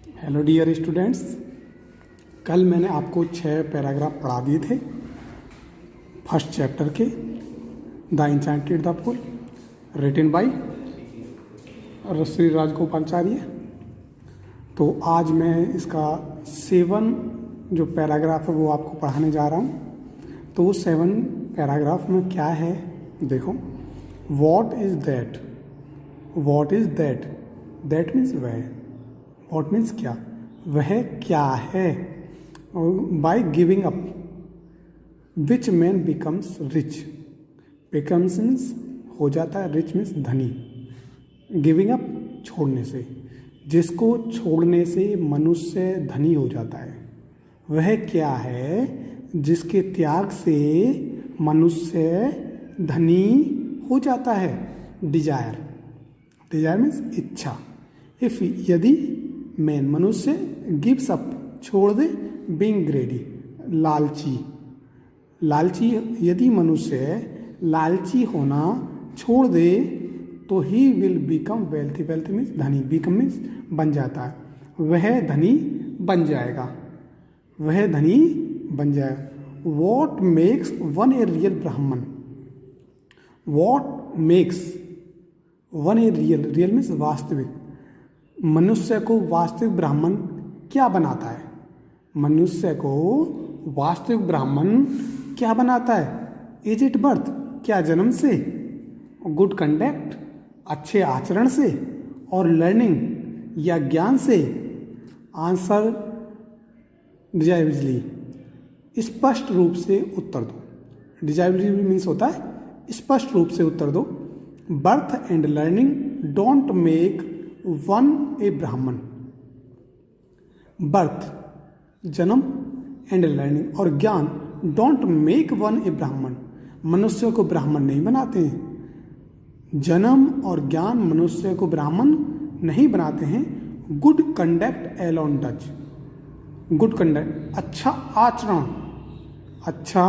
Hello dear students, कल मैंने आपको 6 पैराग्राफ पढ़ा दिए थे फर्स्ट चैप्टर के the enchanted the pool, written by Shri Rajagopalachari. तो आज मैं इसका 7 जो पैराग्राफ है वो आपको पढ़ाने जा रहा हूँ। तो वो 7 पैराग्राफ में क्या है देखो। What is that, what is that, that means वह, वॉट मीन्स क्या, वह क्या है। और by giving up which man becomes rich, becomes means हो जाता है, रिच मीन्स धनी। गिविंग अप छोड़ने से, जिसको छोड़ने से मनुष्य धनी हो जाता है, वह क्या है जिसके त्याग से मनुष्य धनी हो जाता है। डिजायर, डिजायर मीन्स इच्छा। इफ यदि मैन मनुष्य गिव्स अप छोड़ दे, बीइंग ग्रेडी लालची, लालची यदि मनुष्य लालची होना छोड़ दे तो he will become wealthy, wealthy means धनी, बिकम मीन्स बन जाता है, वह धनी बन जाएगा, वह धनी बन जाएगा। What makes one a real Brahmin, what makes one a real, real means वास्तविक, मनुष्य को वास्तविक ब्राह्मण क्या बनाता है। मनुष्य को वास्तविक ब्राह्मण क्या बनाता है। इज इट बर्थ, क्या जन्म से, गुड कंडक्ट अच्छे आचरण से, और लर्निंग या ज्ञान से। आंसर डिजाइवली, स्पष्ट रूप से उत्तर दो। डिजाइवली मीन्स होता है स्पष्ट रूप से उत्तर दो। Birth and learning don't make one a Brahmin, birth जन्म एंड लर्निंग और ज्ञान डोंट मेक वन ए ब्राह्मण, मनुष्य को ब्राह्मण नहीं बनाते हैं। जन्म और ज्ञान मनुष्य को ब्राह्मण नहीं बनाते हैं। Good conduct alone does, good conduct अच्छा आचरण, अच्छा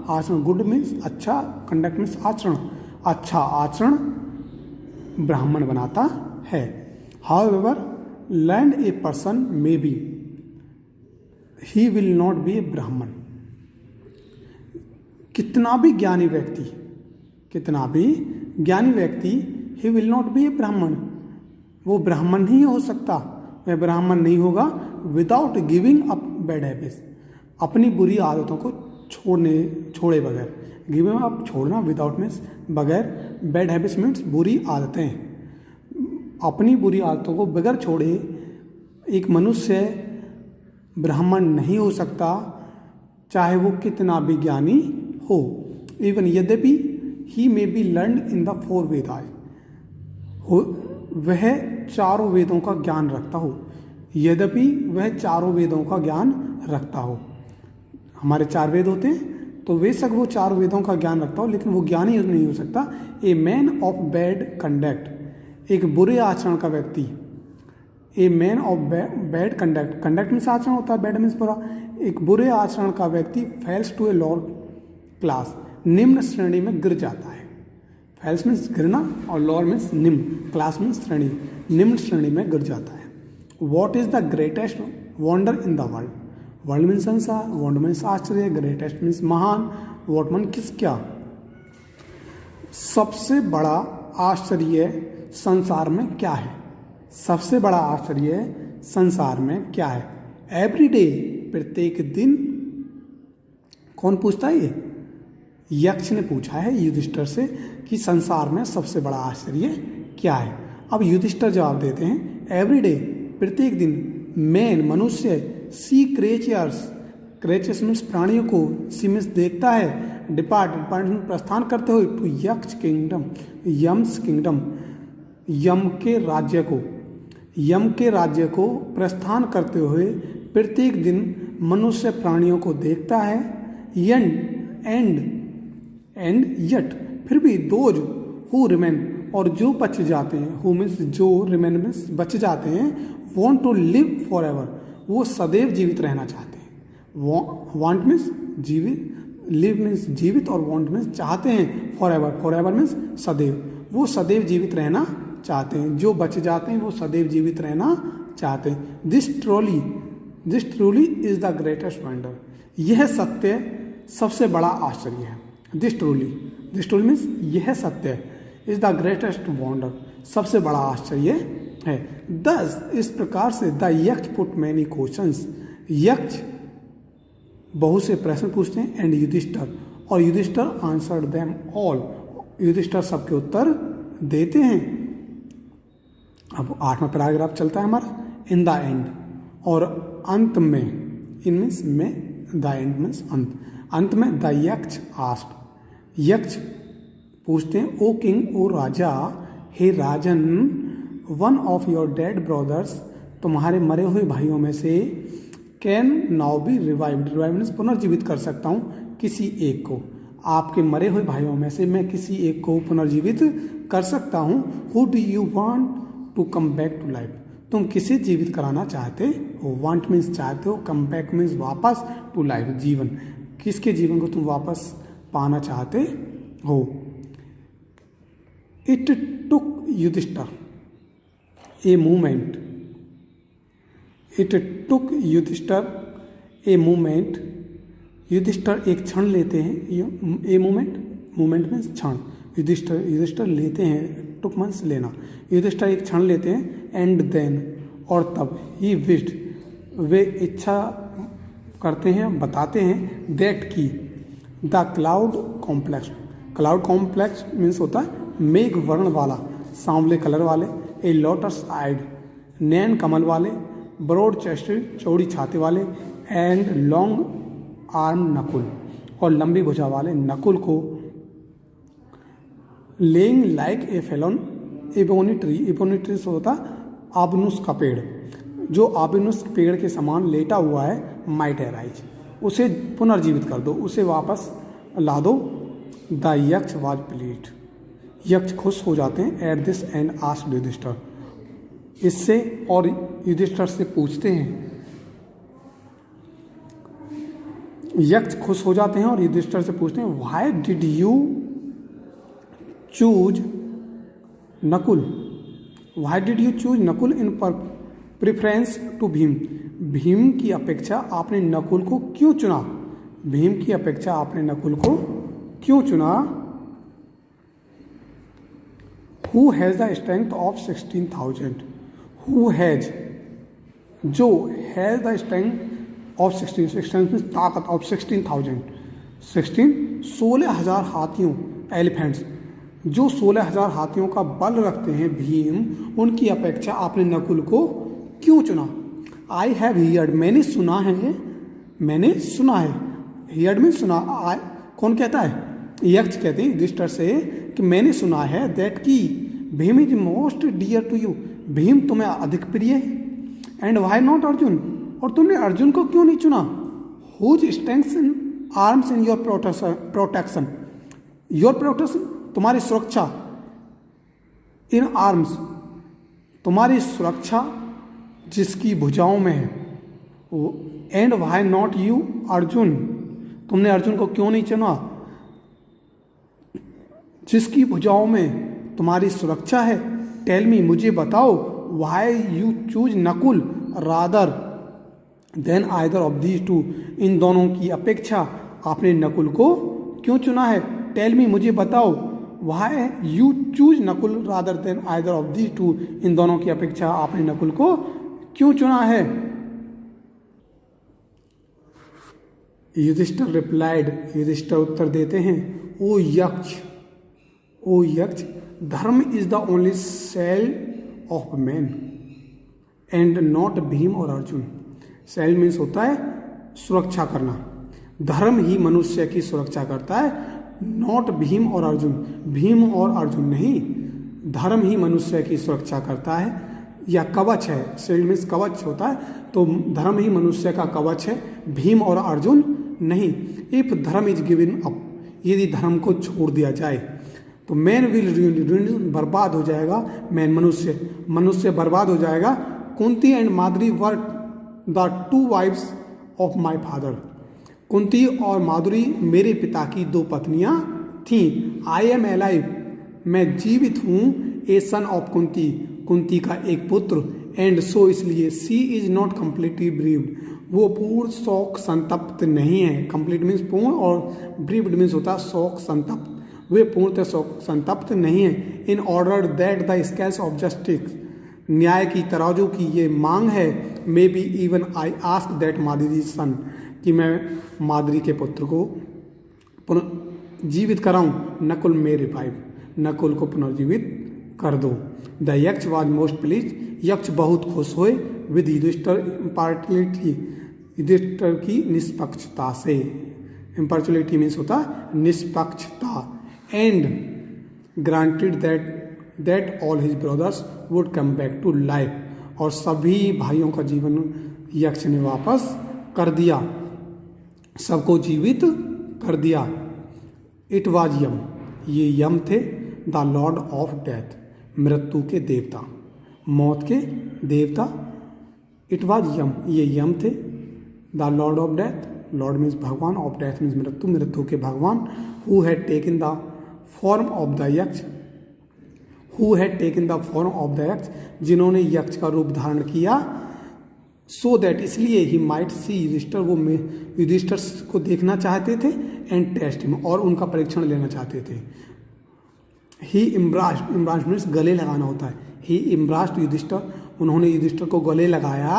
आचरण, गुड मीन्स अच्छा, कंडक्ट मीन्स आचरण, अच्छा आचरण ब्राह्मण बनाता है। However, learned a person may be, he will not be a ब्राह्मण। कितना भी ज्ञानी व्यक्ति, कितना भी ज्ञानी व्यक्ति, he will not be a ब्राह्मण, वो ब्राह्मण नहीं हो सकता, वह ब्राह्मण नहीं होगा। Without giving up bad habits, अपनी बुरी आदतों को छोड़े बगैर। गिविंग अप छोड़ना, विदाउट मीन्स बगैर, बैड हैबिट्स मीन्स बुरी आदतें। अपनी बुरी आदतों को बगैर छोड़े एक मनुष्य ब्राह्मण नहीं हो सकता, चाहे वो कितना भी ज्ञानी हो। इवन यद्यपि he may be learn in the 4 Vedas, वह चारों वेदों का ज्ञान रखता हो, यद्यपि वह चारों वेदों का ज्ञान रखता हो। हमारे 4 वेद होते हैं, तो बेशक वो 4 वेदों का ज्ञान रखता हो, लेकिन वो ज्ञानी नहीं हो सकता। A man of bad conduct, एक बुरे आचरण का व्यक्ति। A man of bad conduct, conduct means आचरण होता है, बैड मीन्स बुरा। एक बुरे आचरण का व्यक्ति falls to a lower class, निम्न श्रेणी में गिर जाता है। फेल्स मीन्स गिरना और लोअर मीन्स निम्न, क्लास मीन्स श्रेणी, निम्न श्रेणी में गिर जाता है। What is the greatest wonder in the world, world means संसार, वंडर मीन्स आश्चर्य, ग्रेटेस्ट मीन्स महान, वॉट मीन्स किस, क्या। सबसे बड़ा आश्चर्य संसार में क्या है, सबसे बड़ा आश्चर्य संसार में क्या है। एवरी डे, प्रत्येक दिन। कौन पूछता है ये, यक्ष ने पूछा है युधिष्ठिर से कि संसार में सबसे बड़ा आश्चर्य क्या है। अब युधिष्ठिर जवाब देते हैं, एवरी डे, प्रत्येक दिन, मैन मनुष्य, सी क्रेचर्स, क्रेचर्स मीन्स प्राणियों को, सी मीन्स देखता है, डिपार्ट प्रस्थान करते हुए, टू यक्ष किंगडम, यम्स किंगडम, यम के राज्य को, यम के राज्य को प्रस्थान करते हुए प्रत्येक दिन मनुष्य प्राणियों को देखता है। एंड यट, फिर भी, दोज हु रिमेन, और जो बच जाते हैं, हु मीन्स जो, रिमेन मीन्स बच जाते हैं, want to live forever, वो सदैव जीवित रहना चाहते हैं। वांट मीन्स जीवित, लिव मीन्स जीवित, और वॉन्ट मीन्स चाहते हैं, forever, forever means सदैव, वो सदैव जीवित रहना चाहते हैं। जो बच जाते हैं वो सदैव जीवित रहना चाहते हैं। This truly is the greatest wonder, यह सत्य सबसे बड़ा आश्चर्य है। दिस ट्रूली मीन्स यह सत्य इज द ग्रेटेस्ट वंडर, सबसे बड़ा आश्चर्य है। दस इस प्रकार से द यक्ष पुट मैनी क्वेश्चंस, यक्ष बहुत से प्रश्न पूछते हैं। एंड युधिष्ठिर, और Yudhishthira answered them all, Yudhishthira सबके उत्तर देते हैं। अब 8वां पैराग्राफ चलता है हमारा। इन द एंड, और अंत में, इन मीन्स में, द एंड मीन्स अंत में द यक्ष आस्क्ड, यक्ष पूछते हैं, ओ किंग, ओ राजा, हे राजन, one of your dead brothers, तुम्हारे मरे हुए भाइयों में से, can now be revived, revive means पुनर्जीवित कर सकता हूँ किसी एक को, आपके मरे हुए भाइयों में से मैं किसी एक को पुनर्जीवित कर सकता हूँ। Who do you want to come back to life, तुम किसे जीवित कराना चाहते हो। वांट मीन्स चाहते हो, कम बैक मीन्स वापस, टू लाइफ जीवन, किसके जीवन को तुम वापस पाना चाहते हो। It took Yudhishthira a movement, it took Yudhishthira a movement, Yudhishthira एक क्षण लेते हैं। ए मूवमेंट मीन्स क्षण, युधिष्ठिर लेते हैं, टुक मीन्स लेना, युधिष्ठिर एक क्षण लेते हैं। एंड देन, और तब, ही विश्ड, वे इच्छा करते हैं, बताते हैं, दैट की, the cloud complex, cloud complex means होता है मेघ वर्ण वाला, सांवले कलर वाले, ए लोटस आइड, नैन कमल वाले, ब्रॉड चेस्टेड, चौड़ी छाते वाले, एंड लॉन्ग आर्म नकुल, और लंबी भुजा वाले नकुल को, laying like a fallen ebony tree, ebony tree से होता आबनुस का पेड़, जो आबनुस पेड़ के समान लेटा हुआ है, माइट एराइज, उसे पुनर्जीवित कर दो, उसे वापस ला दो। द यक्ष वाज प्लीज्ड, यक्ष खुश हो जाते हैं। At this and asked Yudhishthira, इससे और युधिष्ठिर से पूछते हैं, यक्ष खुश हो जाते हैं और युधिष्ठिर से पूछते हैं, why did you choose Nakul, why did you choose Nakul in preference to Bhim, Bhim की अपेक्षा आपने नकुल को क्यों चुना, भीम की अपेक्षा आपने नकुल को क्यों चुना। Who has the strength of 16,000, who has, जो हैज द स्ट्रेंथ ऑफ 16 ताकत ऑफ 16,000, 16,000 हाथियों, एलिफेंट्स, जो 16,000 हाथियों का बल रखते हैं भीम, उनकी अपेक्षा आपने नकुल को क्यों चुना। आई हैव हियर्ड, मैंने सुना है, मैंने सुना है, हियर्ड में सुना, कौन कहता है, यक्ष कहते हैं युधिष्ठिर से कि मैंने सुना है, दैट की Bhim is most dear to you, Bhim तुम्हें अधिक प्रिय है। एंड व्हाई नॉट अर्जुन, और तुमने अर्जुन को क्यों नहीं चुना। Whose strength in arms in your protection, your protection तुम्हारी सुरक्षा, इन आर्म्स तुम्हारी सुरक्षा जिसकी भुजाओं में है। And why not you Arjun, तुमने अर्जुन को क्यों नहीं चुना, जिसकी भुजाओं में तुम्हारी सुरक्षा है। टेल मी, मुझे बताओ, why you choose Nakul rather than either of these two, इन दोनों की अपेक्षा आपने नकुल को क्यों चुना है। टेल मी, मुझे बताओ, why you choose Nakul rather than either of these two, इन दोनों की अपेक्षा आपने नकुल को क्यों चुना है। युधिष्ठिर रिप्लाइड, युधिष्ठिर उत्तर देते हैं, ओ यक्ष, O Yaksha, dharma is the only sale of man and not Bhim or Arjun. Cell means होता है सुरक्षा करना, धर्म ही मनुष्य की सुरक्षा करता है, not Bhim or Arjun, Bhim or Arjun नहीं, धर्म ही मनुष्य की सुरक्षा करता है, या कवच है, शील्ड मीन्स कवच होता है, तो धर्म ही मनुष्य का कवच है, भीम और अर्जुन नहीं। इफ धर्म इज गिवन अप, यदि धर्म को छोड़ दिया जाए तो मैन विल बर्बाद हो जाएगा, मैन मनुष्य बर्बाद हो जाएगा। Kunti and Madhuri were the two wives of my father, Kunti और माधुरी मेरे पिता की दो पत्नियां थीं। आई एम अलाइव, मैं जीवित हूँ, ए सन ऑफ कुंती, कुंती का एक पुत्र, एंड सो इसलिए सी इज नॉट कम्प्लीटली ब्रीव्ड, वो पूर्ण शोक संतप्त नहीं है। कंप्लीट मीन्स पूर्ण और ब्रीव्ड मीन्स होता है शोक संतप्त, वे पूर्णतः शोक संतप्त नहीं है। In order that the scales of justice, न्याय की तराजू की ये मांग है। May be even I ask that Madri son, कि मैं मादरी के पुत्र को पुनर्जीवित कराऊं। नकुल मे रिवाइव, नकुल को पुनर्जीवित कर दो। द यक्ष वॉज मोस्ट प्लीज, यक्ष बहुत खुश हुए। विद युधिष्ठिर इम्पार्टियलिटी, युधिष्ठिर की निष्पक्षता से। इम्पार्टियलिटी मीन्स होता है निष्पक्षता। And granted that all his brothers would come back to life, और सभी भाइयों का जीवन यक्ष ने वापस कर दिया, सबको जीवित कर दिया। इट वाज यम, ये यम थे। द लॉर्ड ऑफ डेथ, मृत्यु के देवता, मौत के देवता। इट वाज यम, ये यम थे। The lord of death, lord means भगवान, ऑफ डेथ मीन्स मृत्यु, मृत्यु के भगवान। Who had taken the form of the Yaksha, who had taken the form of the Yaksha, जिन्होंने यक्ष का रूप धारण किया। सो दैट, इसलिए ही माइट सी युधिष्ठिर, वो युधिष्ठिर को देखना चाहते थे। एंड टेस्ट हिम, और उनका परीक्षण लेना चाहते थे। ही इम्ब्रास्ड, इम्ब्रास्ड मीन्स गले लगाना होता है। ही इम्ब्रास्ड युधिष्ठिर, उन्होंने युधिष्ठिर को गले लगाया।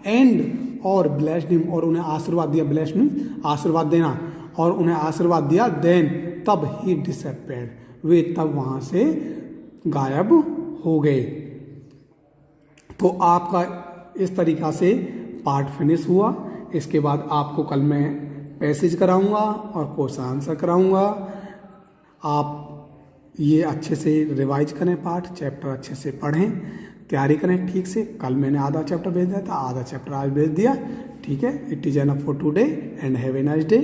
एंड और ब्लेस्ड हिम, और उन्हें आशीर्वाद दिया। ब्लेस्ड मीन्स आशीर्वाद देना, और उन्हें आशीर्वाद दिया। देन, तब ही डिसअपेयर्ड, वे तब वहां से गायब हो गए। तो आपका इस तरीका से पार्ट फिनिश हुआ। इसके बाद आपको कल मैं पैसेज कराऊंगा और क्वेश्चन आंसर कराऊंगा। आप ये अच्छे से रिवाइज करें, पार्ट चैप्टर अच्छे से पढ़ें, तैयारी करें ठीक से। कल मैंने आधा चैप्टर भेज दिया था, आधा चैप्टर आज भेज दिया। ठीक है, it is enough for today and have a nice day.